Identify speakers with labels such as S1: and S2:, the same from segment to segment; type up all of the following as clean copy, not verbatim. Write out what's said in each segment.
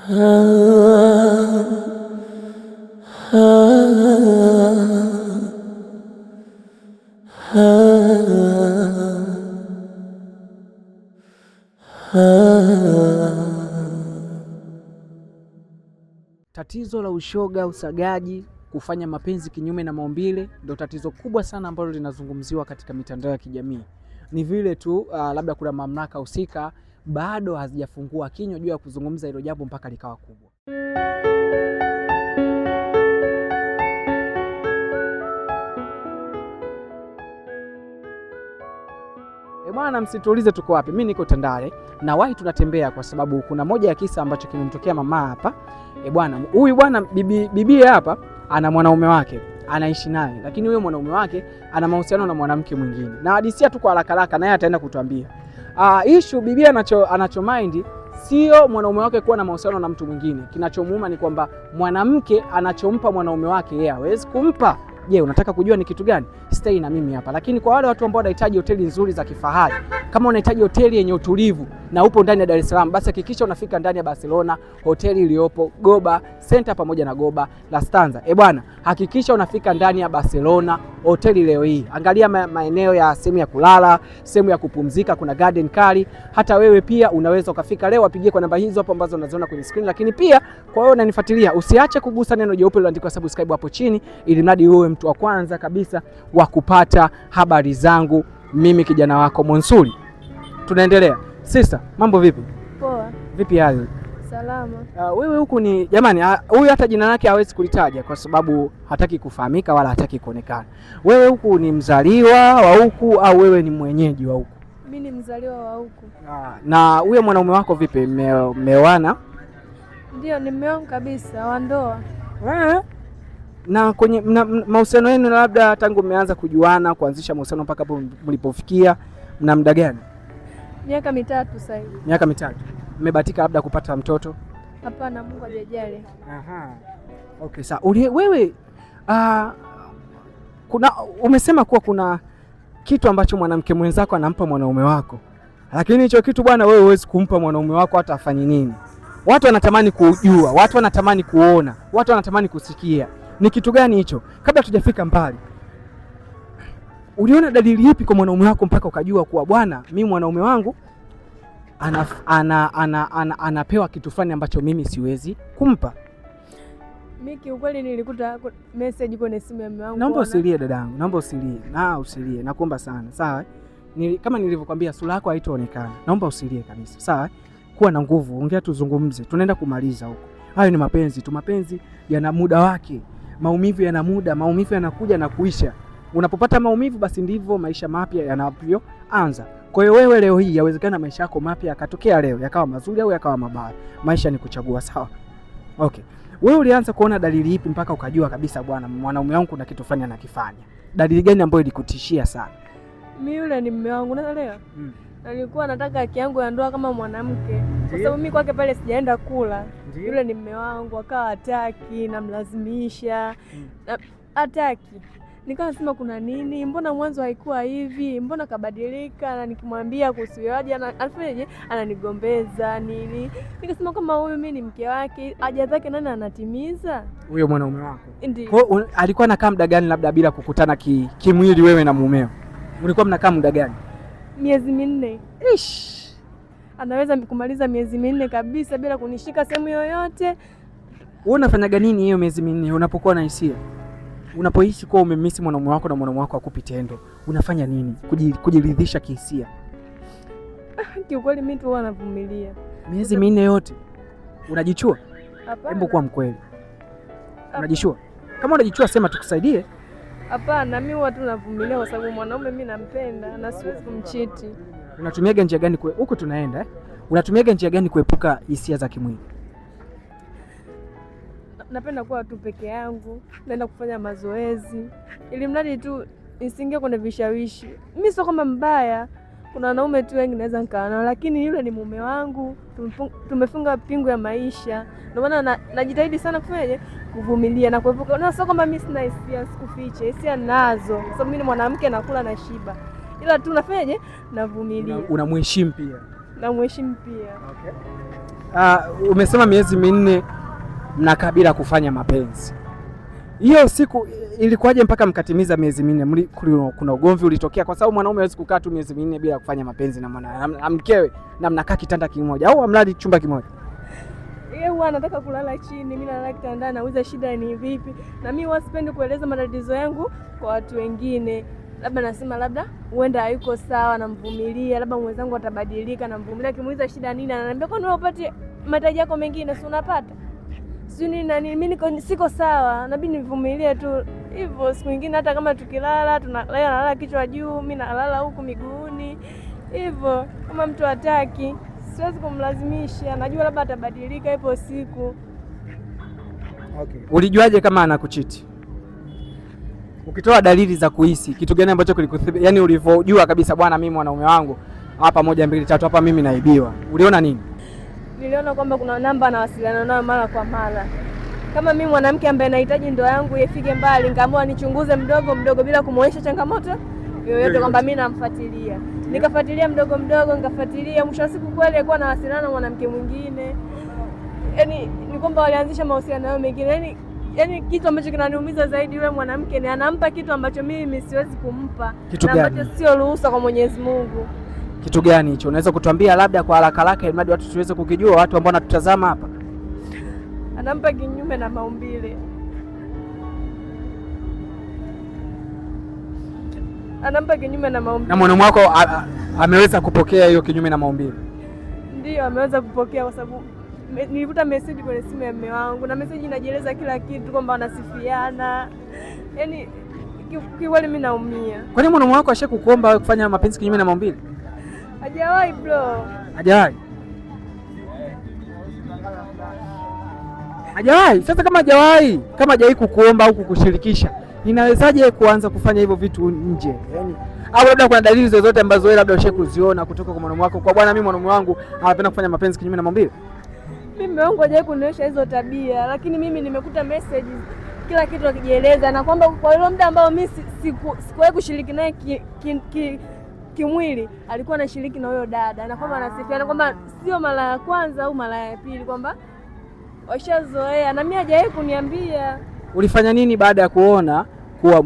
S1: Tatizo la ushoga, usagaji, kufanya mapenzi kinyume na maumbile ndio tatizo kubwa sana ambalo linazungumziwa katika mitandao ya kijamii. Ni vile tu labda kuna mamlaka husika bado hazijafungua kinywa juu ya kuzungumza hilo jambo mpaka likawa kubwa. Bwana, msituulize tuko wapi. Mimi niko Tandale na wahi tunatembea kwa sababu kuna moja ya kisa ambacho kimemtokea mama hapa. Bwana, huyu bwana bibi hapa ana mwanaume wake anaishi naye, lakini huyo mwanaume wake ana mahusiano na mwanamke mwingine. Na hadisia tu kwa haraka naye ataenda kutuambia. Issue bibi anacho mind sio mwanaume wake kuwa na mahusiano na mtu mwingine. Kinachomuuma ni kwamba mwanamke anachompa mwanaume wake yeye hawezi kumpa. Je, unataka kujua ni kitu gani? Stay na mimi hapa. Lakini kwa wale watu ambao wanahitaji hoteli nzuri za kifahari, kama unahitaji hoteli yenye utulivu na upo ndani ya Dar es Salaam, basi hakikisha unafika ndani ya Barcelona, hoteli iliyopo Goba Center pamoja na Goba La Stanza. Bwana, hakikisha unafika ndani ya Barcelona hoteli leo hii. Angalia maeneo ya sehemu ya kulala, sehemu ya kupumzika, kuna garden kali. Hata wewe pia unaweza ukafika leo, wapigie kwa namba hizo hapo ambazo unaziona kwenye screen. Lakini pia kwa wewe unanifuatilia, usiache kugusa neno jeupe lililoandikwa subscribe hapo chini, ili mradi uwe mtu wa kwanza kabisa wa kupata habari zangu mimi kijana wako Monsuri. Tunaendelea. Sister, mambo vipi?
S2: Poa.
S1: Vipi hali?
S2: Salama.
S1: Wewe huku ni jamani, huyu hata jina lake hawezi kulitaja kwa sababu hataki kufahamika wala hataki kuonekana. Wewe huku ni mzaliwa wa huku au wewe ni mwenyeji wa huku?
S2: Mimi ni mzaliwa wa huku.
S1: Na huyo mwanaume wako vipi, mmeoana?
S2: Ndio, nimeoa kabisa, wa ndoa.
S1: Na kwenye mahusiano yenu labda tangu mmeanza kujuana kuanzisha mahusiano mpaka hapo mlipofikia mna muda gani?
S2: Miaka 3 sasa hivi.
S1: Miaka 3. Mmebahatika labda kupata mtoto?
S2: Hapana, Mungu hajajali.
S1: Okay, sawa. Wewe umesema kuwa kuna kitu ambacho mwanamke mwenzako anampa mwanaume wako. Lakini hicho kitu bwana wewe huwezi kumpa mwanaume wako hata afanye nini. Watu wanatamani kujua, watu wanatamani kuona, watu wanatamani kusikia. Ni kitu gani hicho? Kabla tujafika mbali, uliona dalili ipi kwa mwanaume wako mpaka ukajua kuwa bwana, mimi mwanaume wangu anapewa kitu fulani ambacho mimi siwezi kumpa?
S2: Mimi kiukweli nilikuta message kwenye simu ya mume wangu.
S1: Naomba usilie dadangu, naomba usilie. Usilie, nakuomba sana. Sawa? Kama nilivyokuambia sura yako haitaonekana. Naomba usilie kabisa. Sawa? Kuwa na nguvu, ongea tuzungumze. Tunaenda kumaliza huko. Hayo ni mapenzi tu. Mapenzi yana muda wake. Maumivu yana muda, maumivu yanakuja na kuisha. Unapopata maumivu basi ndivyo maisha mapya yanavyoanza. Kwa hiyo wewe leo hii yawezekana maisha yako mapya yakatokea leo, yakawa mazuri au yakawa mabaya. Maisha ni kuchagua, sawa? Okay. Wewe ulianza kuona dalili ipi mpaka ukajua kabisa bwana mwanaume wangu kuna kitu fulani anakifanya? Dalili gani ambayo ilikutishia sana?
S2: Mimi yule ni mume wangu, unaelewa? Nilikuwa nataka haki yangu ya ndoa kama mwanamke. Kwa sababu mimi kwake pale sijaenda kula. Yule ni mume wangu, akawa hataki, namlazimisha. Hataki. Nikawa nasema kuna nini? Mbona mwanzo haikuwa hivi? Mbona kabadilika? Na nikimwambia kuhusu yaje anafanyaje? Ananigombeza nini? Nikasema kama huyu mimi ni mke wake, haja zake nani anatimiza?
S1: Huyo mwanaume wako.
S2: Ndiyo.
S1: Kwa hiyo alikuwa anakaa muda gani labda bila kukutana kimwili wewe na mumeo? Mlikuwa mnakaa muda gani?
S2: Miezi 4. Anaweza kumaliza miezi 4 kabisa bila kunishika sehemu yoyote.
S1: Wewe unafanyaga nini hiyo miezi 4 unapokuwa na hisia? Unapoishi kwa umemisi mwanaume wako na mwanaume wako akupi tendo, unafanya nini kujiridhisha kihisia?
S2: Kiukweli mimi tu navumilia.
S1: Miezi 4 yote unajichua?
S2: Hapana.
S1: Hebu kuwa mkweli. Unajichua? Kama unajichua sema tukusaidie.
S2: Hapana, mimi huwa tu navumilia kwa sababu mwanaume mimi nampenda na siwezi kumchiti.
S1: Unatumiaga njia gani huko tunaenda Unatumiaga njia gani kuepuka hisia za kimwili?
S2: Napenda kuwa tu peke yangu, naenda kufanya mazoezi, ili mradi tu nisingie kwenye vishawishi. Mimi sio kama mbaya, kuna wanaume tu wengi naweza nikaa nao, lakini yule ni mume wangu, tumefunga pingu ya maisha. Ndio maana najitahidi sana kufanyaje, kuvumilia na kuepuka. Na sio kama mimi sina hisia, sikufiche. Hisia ninazo, kwa sababu mimi ni mwanamke, nakula na shiba. Ila tu nafanyaje, navumilia.
S1: Unamheshimu pia?
S2: Namheshimu pia.
S1: Okay. umesema miezi minne mnakaa bila kufanya mapenzi. Hiyo siku ilikuwaje mpaka mkatimiza miezi minne? Kuna ugomvi ulitokea? Kwa sababu mwanaume hawezi kukaa tu miezi minne bila kufanya mapenzi na mkewe na mnakaa kitanda kimoja au amlali chumba kimoja.
S2: Yeye huwa anataka kulala chini, mimi nalala kitandani. Nauliza shida ni vipi, na mimi huwa sipendi kueleza matatizo yangu kwa watu wengine. Labda nasema labda huenda hayuko sawa, namvumilia, labda mwenzangu atabadilika, namvumilia. Kimuuliza shida nini, ananiambia kwani wewe upate mahitaji yako mengine si unapata? Sio nini na mimi niko siko sawa, nabidi nivumilie tu hivyo. Siku nyingine hata kama tukilala tunalala kichwa juu, mimi nalala huku miguuni hivyo. Kama mtu hataki, siwezi kumlazimisha, najua labda atabadilika ipo siku.
S1: Okay. Ulijuaje kama anakuchiti? Ukitoa dalili za kuhisi, kitu gani ambacho kilikuthibitishia? Yaani ulivyojua kabisa bwana, mimi mwanaume wangu hapa 1 2 3 hapa mimi naibiwa. Uliona nini?
S2: Niliona kwamba kuna namba anawasiliana nayo mara kwa mara. Kama mimi mwanamke ambaye nahitaji ndoa yangu ifike mbali, nikaamua nichunguze mdogo mdogo bila kumuonyesha changamoto yoyote kwamba mimi namfuatilia. Nikafuatilia mdogo mdogo, nikafuatilia, mwisho wa siku kweli alikuwa anawasiliana na mwanamke mwingine. Yaani ni kwamba walianzisha mahusiano yao mengine. Yaani kitu ambacho kinaniumiza zaidi, yule mwanamke ni anampa kitu ambacho mimi siwezi kumpa.
S1: Kitu gani?
S2: Ambacho sio ruhusa kwa Mwenyezi Mungu.
S1: Kitu gani hicho? Unaweza kutuambia labda kwa haraka haraka ili watu tuweze kukijua, watu ambao wanatutazama hapa?
S2: Anampa kinyume na maumbile. Anampa kinyume na maumbile. Na
S1: mwanaume wako ameweza kupokea hiyo kinyume na maumbile? Ndio,
S2: ameweza kupokea kwa sababu nilikuta message kwenye simu ya mume wangu, na message inajieleza kila kitu kwamba wanasifiana. Yaani kiwali mimi naumia.
S1: Kwani mwanaume wako ashakukuomba wewe kufanya mapenzi kinyume na maumbile?
S2: Hajawahi bro.
S1: Hajawahi. Hajawahi. Sasa kama hajawahi kukuomba au kukushirikisha, inawezaje kuanza kufanya hivyo vitu nje? Yaani au labda kuna dalili zozote ambazo wewe labda ushakuziona kutoka kwa mwanaume wako, kwa bwana, mimi mwanaume wangu anapenda kufanya mapenzi kinyume na maumbile?
S2: Mimi wangu hajawahi kunionyesha hizo tabia, lakini mimi nimekuta messages kila kitu akijieleza, na kwamba kwa ile muda ambao mimi sikuwahi kushiriki naye kimwili alikuwa anashiriki na huyo dada, na kwamba anasifiana kwamba sio mara ya kwanza au mara ya pili, kwamba washazoea, na mimi hajawahi kuniambia.
S1: Ulifanya nini baada ya kuona kuwa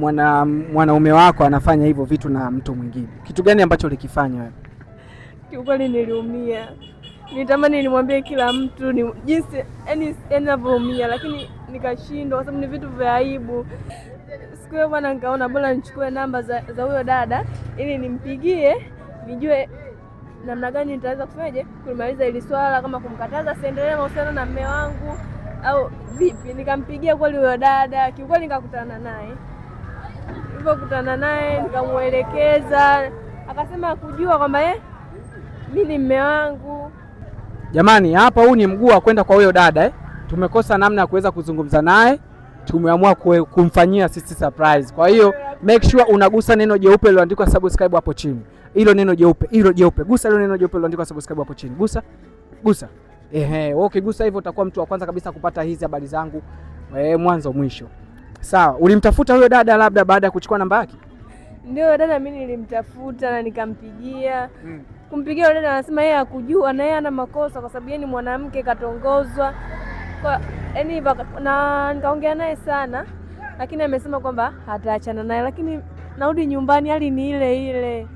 S1: mwanaume wako anafanya hivyo vitu na mtu mwingine? Kitu gani ambacho ulikifanya wewe?
S2: Kiukweli niliumia. Nitamani nimwambie kila mtu ni jinsi ninavyoumia, lakini nikashindwa kwa sababu ni vitu vya aibu. Siku hiyo bwana, nikaona bora nichukue namba za huyo dada ili nimpigie nijue namna gani nitaweza kufanyaje kumaliza hili swala, kama kumkataza siendelee mahusiano na mume wangu au vipi. Nikampigia kweli huyo dada, kiukweli nikakutana naye. Nilipokutana naye nikamuelekeza, akasema kujua kwamba mimi ni mume wangu.
S1: Jamani, hapa huu ni mguu wa kwenda kwa huyo dada Tumekosa namna ya kuweza kuzungumza naye, tumeamua kumfanyia sisi surprise. Kwa hiyo make sure unagusa neno jeupe lililoandikwa subscribe hapo chini. Hilo neno jeupe, gusa hilo neno jeupe lililoandikwa subscribe hapo chini. Gusa. Wewe ukigusa hivyo utakuwa mtu wa kwanza kabisa kupata hizi habari zangu mwanzo mwisho. Sawa, ulimtafuta huyo dada labda baada ya kuchukua namba yake?
S2: Ndio dada, mimi nilimtafuta na nikampigia. Kumpigia yule dada anasema yeye hakujua na yeye ana makosa kwa sababu yeye ni mwanamke katongozwa. Kwa na nikaongea naye sana, lakini amesema kwamba hataachana naye, lakini narudi nyumbani hali ni ile ile.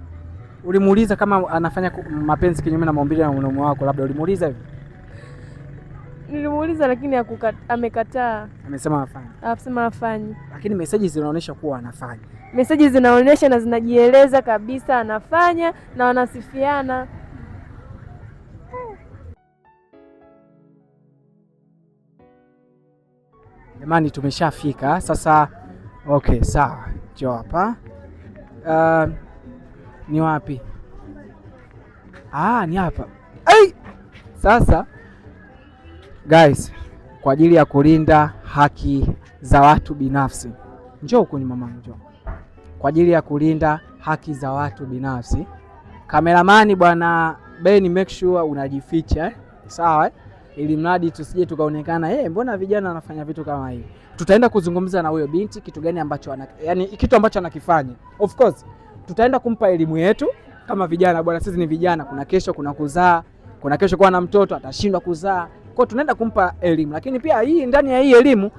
S1: Ulimuuliza kama anafanya mapenzi kinyume na maumbile na mwanaume wako, labda ulimuuliza hivi?
S2: Nilimuuliza lakini amekataa. Amesema hafanyi.
S1: Lakini message zinaonyesha kuwa anafanya.
S2: Message zinaonyesha na zinajieleza kabisa anafanya na wanasifiana.
S1: Jamani, tumeshafika sasa. Okay, sawa. Njoo hapa. Ni wapi? Ni hapa. Sasa guys, kwa ajili ya kulinda haki za watu binafsi, njoo huko ni mama, njoo. Kwa ajili ya kulinda haki za watu binafsi, kameramani bwana Ben, make sure unajificha sawa ili mradi tusije tukaonekana mbona vijana wanafanya vitu kama hivi. Tutaenda kuzungumza na huyo binti kitu gani ambacho kitu ambacho anakifanya. Of course tutaenda kumpa elimu yetu kama vijana bwana, sisi ni vijana, kuna kesho, kuna kuzaa, kuna kesho kuwa na mtoto atashindwa kuzaa. Kwa tunaenda kumpa elimu, lakini pia hii ndani ya hii elimu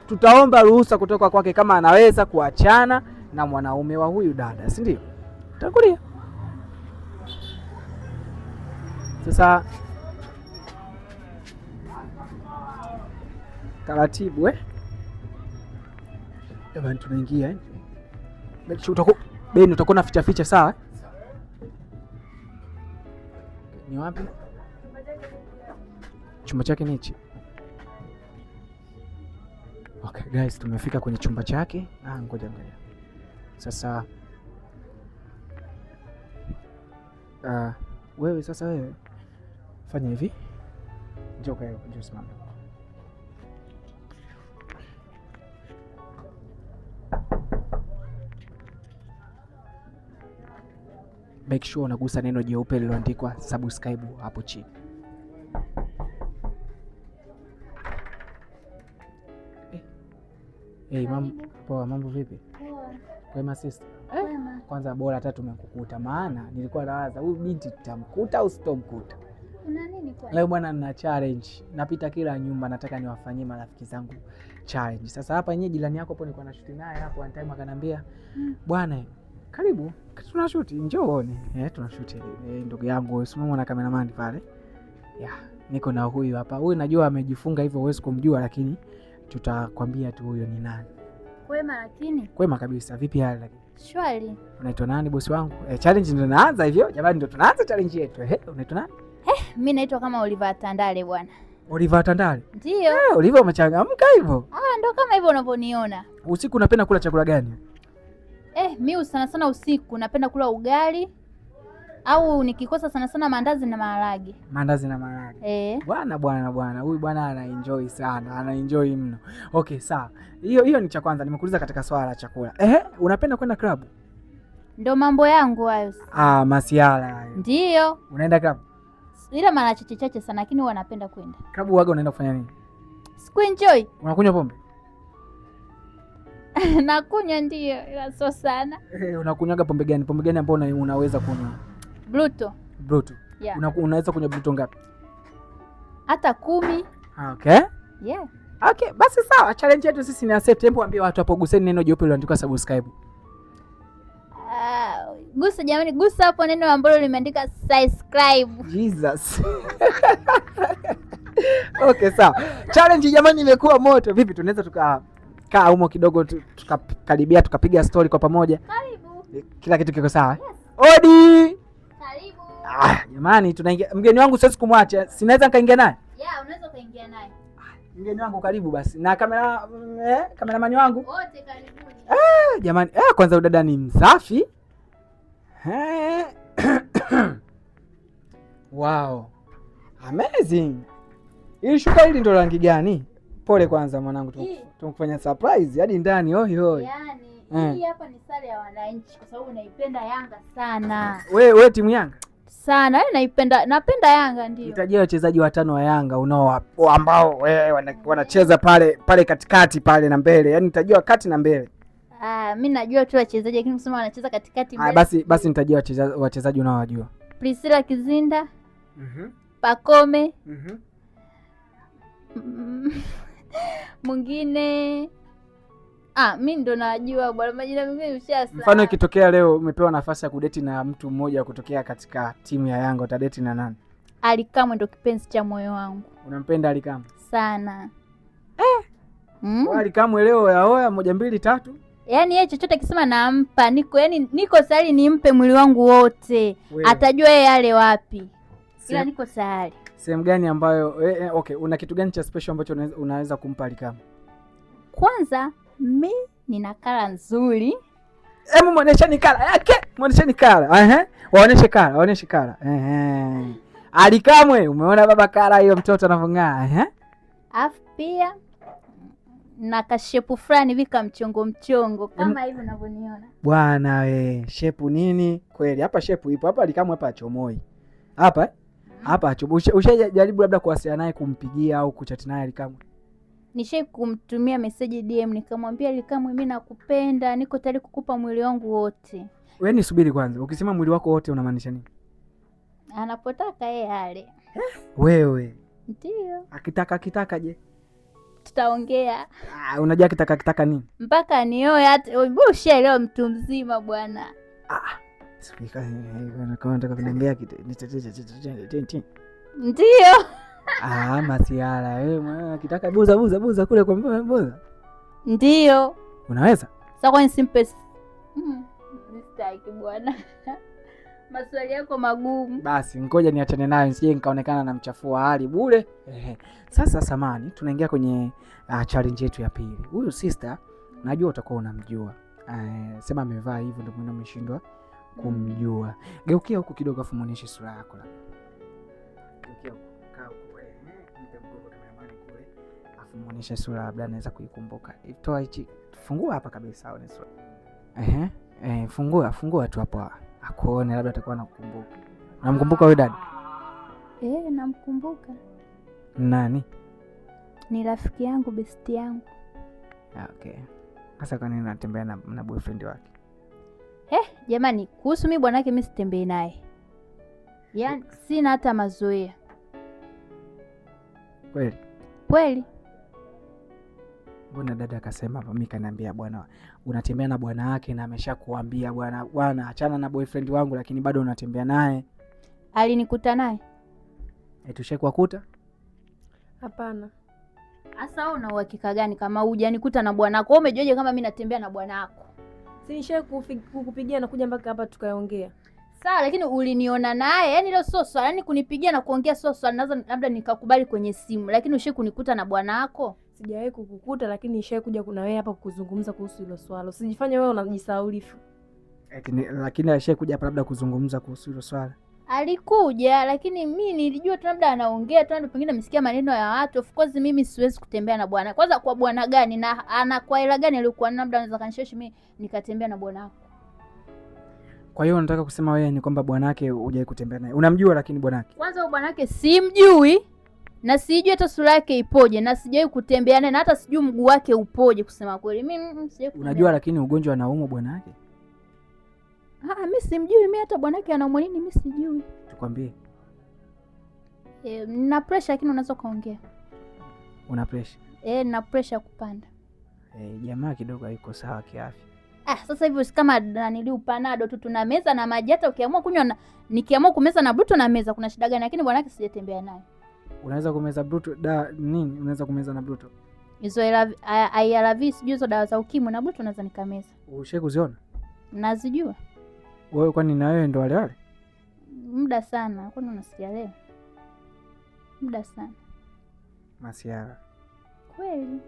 S1: tutaomba ruhusa kutoka kwake kama anaweza kuachana na mwanaume wa huyu dada, si ndio? Tangulia. Sasa taratibu jamani, tunaingia Beni, utakuwa na ficha sawa? Ni wapi? Chumba chake ni hichi. Okay guys, tumefika kwenye chumba chake. Ngoja. Sasa wewe fanya hivi. Njoo simama. Make sure unagusa neno jeupe lililoandikwa subscribe hapo chini. Mambo vipi? Kwema sister. Kwanza bora hata tumekukuta, maana nilikuwa nawaza huyu binti tutamkuta au sitomkuta.
S3: Una nini kwa?
S1: Leo bwana nina challenge. Napita kila nyumba nataka niwafanyie marafiki zangu challenge. Sasa hapa yenyewe jirani yako hapo nilikuwa na shoot naye hapo one time akaniambia, "Bwana, karibu. Tuna shoot, njoo uone." Tuna shoot ndugu yangu, usimame na cameraman pale. Niko na huyu hapa. Huyu najua amejifunga hivyo huwezi kumjua, lakini tutakwambia tu huyo ni nani.
S3: Kwema lakini?
S1: Kwema kabisa. Vipi hali lakini?
S3: Shwari.
S1: Unaitwa nani bosi wangu? Challenge ndio inaanza hivyo. Jamani ndio tunaanza challenge yetu. Unaitwa nani?
S3: Mimi naitwa kama Oliver Tandale bwana.
S1: Oliver Tandale?
S3: Ndio.
S1: Oliver umechangamka hivyo?
S3: Ndio kama hivyo unavyoniona.
S1: Usiku unapenda kula chakula gani?
S3: Mimi sana usiku napenda kula ugali au nikikosa sana maandazi na maharage.
S1: Maandazi na maharage. Bwana. Huyu bwana ana enjoy sana, ana enjoy mno. Okay, sawa. Hiyo ni cha kwanza nimekuuliza katika swala la chakula. Unapenda kwenda club?
S3: Ndio mambo yangu hayo.
S1: Masiala hayo.
S3: Ndio.
S1: Unaenda club?
S3: Ila mara chache sana, lakini huwa napenda kwenda.
S1: Club waga unaenda kufanya nini?
S3: Siku enjoy.
S1: Unakunywa pombe?
S3: Nakunywa ndio, ila sio sana.
S1: Unakunywaga pombe gani? Pombe gani ambayo unaweza kunywa? Bruto.
S3: Yeah.
S1: Unaweza kunywa bruto ngapi?
S3: Hata 10.
S1: Okay.
S3: Yeah.
S1: Okay, basi sawa. Challenge yetu sisi ni accept. Hebu ambie watu hapo guseni neno jeupe liloandikwa subscribe.
S3: Gusa jamani, gusa hapo neno ambalo limeandika subscribe.
S1: Jesus. Okay, sawa. Challenge jamani imekuwa moto. Vipi tunaweza tukakaa humo kidogo tukakaribia tukapiga story kwa pamoja?
S3: Karibu.
S1: Kila kitu kiko sawa?
S3: Yes.
S1: Odi.
S3: Karibu.
S1: Jamani tunaingia. Mgeni wangu siwezi kumwacha. Sinaweza nikaingia naye?
S3: Yeah, unaweza kaingia naye.
S1: Mgeni wangu karibu basi. Na kameramani wangu?
S3: Wote karibuni.
S1: Jamani, kwanza udada ni msafi. Wow. Amazing. Hili shuka hili ndo rangi gani? Pole kwanza mwanangu, tumkufanya surprise hadi ndani. Yaani,
S3: hii hapa ni sare ya wananchi kwa sababu naipenda Yanga sana.
S1: Wewe timu Yanga?
S3: Sana, napenda Yanga ndio.
S1: Nitajia wachezaji 5 wa Yanga ambao wanacheza pale katikati pale na mbele. Yaani nitajua kati na mbele.
S3: Mimi najua tu wachezaji lakini kusema wanacheza katikati mbele.
S1: Basi nitajia wachezaji unaowajua.
S3: Priscilla Kizinda. Pakome. Mwingine mimi ndo najua bwana, majina mengine ushasa.
S1: Mfano ikitokea leo umepewa nafasi ya kudeti na mtu mmoja kutokea katika timu ya Yanga, utadeti na nani? Alikamwe
S3: ndo kipenzi cha moyo wangu.
S1: Unampenda Alikamwe?
S3: Sana.
S1: Alikamwe leo yaoya 1 2 3.
S3: Yaani yeye chochote akisema nampa, niko tayari nimpe mwili wangu wote. Atajua yeye yale wapi. Ila niko tayari.
S1: Sehemu gani ambayo okay, una kitu gani cha special ambacho unaweza kumpa Alikamwe?
S3: Kwanza mimi nina kala nzuri.
S1: Hebu muonesheni kala yake, muonesheni kala. Waoneshe kala. Alikamwe, umeona baba kala hiyo mtoto anavong'aa,
S3: Alafu pia na kashepu fulani vika mchongo kama hivi unavyoniona.
S1: Bwana shepu nini? Kweli hapa shepu ipo. Hapa Alikamwe hapa achomoi. Hapa ushajaribu labda kuwasiliana naye kumpigia au kuchat naye Alikamwe?
S3: Nishai kumtumia message DM nikamwambia Alikamwe, mimi nakupenda, niko tayari kukupa mwili wangu wote.
S1: Wewe nisubiri kwanza. Ukisema mwili wako wote unamaanisha nini?
S3: Anapotaka yeye ale.
S1: Wewe
S3: Ndio.
S1: akitaka je?
S3: Tutaongea.
S1: Unajua akitaka nini?
S3: Mpaka nioe hata ushaelewa mtu mzima bwana.
S1: Kama nataka kuniambia
S3: Ndio.
S1: Masiala wewe akitaka buza kule kwa mboza.
S3: Ndio.
S1: Unaweza?
S3: Sasa kwa simple. Mistake bwana. Maswali yako magumu.
S1: Basi ngoja niachane nayo nisije nikaonekana na mchafua hali bure. Sasa samani, tunaingia kwenye challenge yetu ya pili. Huyu sister najua utakuwa unamjua. Sema amevaa hivyo ndio mwenye umeshindwa kumjua. Geukia huku kidogo afu muonyeshe sura yako labda. Geukia huku, kaa huku wewe. Mpe mgongo kameramani kule. Afu muonyeshe sura labda anaweza kuikumbuka. Toa hichi. Fungua hapa kabisa aone sura. Fungua tu hapo. Akuone labda atakuwa anakukumbuka. Unamkumbuka wewe dada?
S3: Namkumbuka.
S1: Nani?
S3: Ni rafiki yangu, best yangu.
S1: Okay. Sasa kwa nini unatembea na boyfriend wake?
S3: Jamani, kuhusu mimi bwanake mimi sitembei naye. Yaani sina hata mazoea. Kweli?
S1: Mbona dada akasema hapa, mimi kaniambia bwana unatembea na bwana wake na ameshakuambia bwana achana na boyfriend wangu lakini bado unatembea naye.
S3: Alinikuta naye?
S1: Tushakukuta?
S2: Hapana.
S3: Sasa wewe una uhakika gani kama hujanikuta na bwanako? Wewe umejuaje kama mimi natembea na bwanako?
S2: Si nishaye kukupigia na kuja mpaka hapa tukaongea.
S3: Sawa, lakini uliniona naye. Yaani leo sio swala, yaani kunipigia na kuongea sio swala, naweza labda nikakubali kwenye simu, lakini ushe kunikuta na bwanako.
S2: Sijawahi kukukuta lakini nishaye kuja kuna wewe hapa kuzungumza kuhusu hilo swala. Usijifanye wewe unajisaulifu.
S1: Lakini alishaye kuja hapa labda kuzungumza kuhusu hilo swala.
S3: Alikuja lakini mimi nilijua tu labda anaongea tu, pengine amesikia maneno ya watu. Of course mimi siwezi kutembea na bwana. Kwanza kwa bwana gani na ana kwa hela gani alikuwa labda anaweza kanishawishi mimi nikatembea na bwana wako.
S1: Kwa hiyo unataka kusema wewe ni kwamba bwanake hujai kutembea naye. Unamjua lakini bwanake.
S3: Kwanza bwanake simjui na sijui hata sura yake ipoje na sijai kutembea naye na hata sijui mguu wake upoje kusema kweli. Mimi sijai.
S1: Unajua lakini ugonjwa anaumwa bwanake?
S3: Mimi simjui, mimi hata bwanake anaumwa nini mimi sijui.
S1: Tukwambie.
S3: Nina pressure lakini unaweza kaongea.
S1: Una pressure?
S3: Nina pressure kupanda.
S1: Jamaa kidogo hayuko sawa kiafya.
S3: Sasa hivi kama nili upanado tu tuna meza na maji, hata ukiamua kunywa nikiamua kumeza na bruto na meza kuna shida gani? Lakini bwanake sijatembea naye.
S1: Unaweza kumeza bruto nini? Unaweza kumeza na bruto?
S3: Hizo ARV sijui hizo dawa za ukimwi na bruto naweza nikameza.
S1: Ushe kuziona?
S3: Nazijua.
S1: Wewe kwani na wewe ndo wale?
S3: Muda sana. Kwani unasikia leo? Muda sana.
S1: Masiara.
S3: Kweli.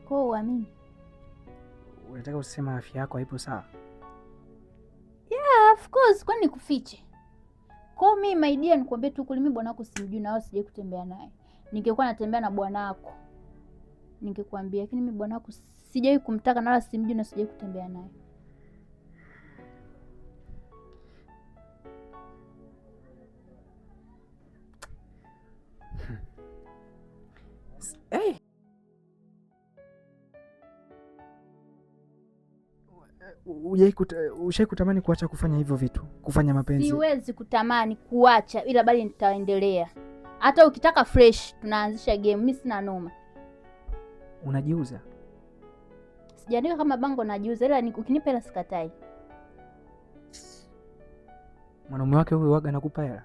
S3: Kwa uamini.
S1: Unataka usema afya yako haipo sawa?
S3: Yeah, of course, kwani kufiche. Kwa mimi my dear nikwambie tu kuli mimi bwanako simjui na wao sije kutembea naye. Ningekuwa natembea na bwanako ningekwambia, lakini mimi bwanako sijai kumtaka na wala simjui na sije kutembea naye.
S1: Ushai kutamani kuacha kufanya hivyo vitu, kufanya mapenzi?
S3: Siwezi kutamani kuacha, ila bali nitaendelea. Hata ukitaka fresh tunaanzisha game, mimi sina noma.
S1: Unajiuza?
S3: Sijaandika kama bango najiuza, ila ukinipa hela sikatai.
S1: Mwanaume wake huyu waga nakupa hela?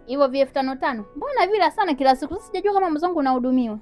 S3: Hivyo 5,500. Mbona vile sana kila siku? Sijajua kama mzangu unahudumiwa.